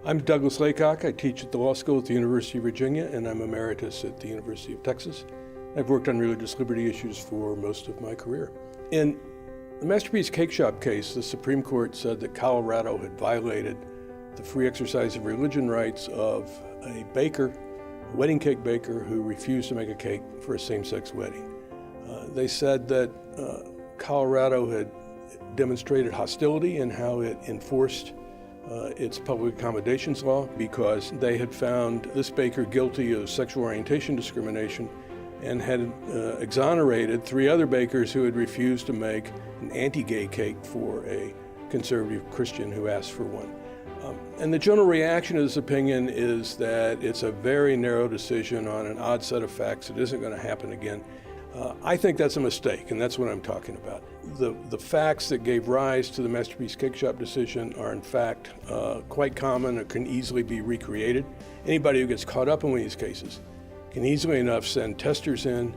I'm Douglas Laycock. I teach at the law school at the University of Virginia, and I'm emeritus at the University of Texas. I've worked on religious liberty issues for most of my career. In the Masterpiece Cake Shop case, the Supreme Court said that Colorado had violated the free exercise of religion rights of a baker, a wedding cake baker, who refused to make a cake for a same-sex wedding. They said that Colorado had demonstrated hostility in how it enforced its public accommodations law because they had found this baker guilty of sexual orientation discrimination and had exonerated 3 other bakers who had refused to make an anti-gay cake for a conservative Christian who asked for one. And the general reaction to this opinion is that it's a very narrow decision on an odd set of facts. It isn't going to happen again. I think that's a mistake, and that's what I'm talking about. The facts that gave rise to the Masterpiece Cake Shop decision are in fact quite common and can easily be recreated. Anybody who gets caught up in one of these cases can easily enough send testers in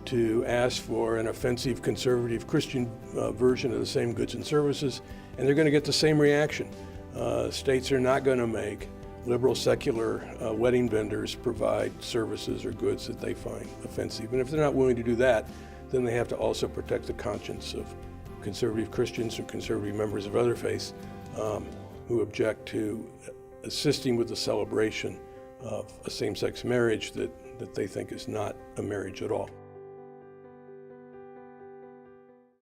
to ask for an offensive conservative Christian version of the same goods and services, and they're going to get the same reaction. States are not going to make liberal secular wedding vendors provide services or goods that they find offensive. And if they're not willing to do that, then they have to also protect the conscience of conservative Christians or conservative members of other faiths who object to assisting with the celebration of a same-sex marriage that they think is not a marriage at all.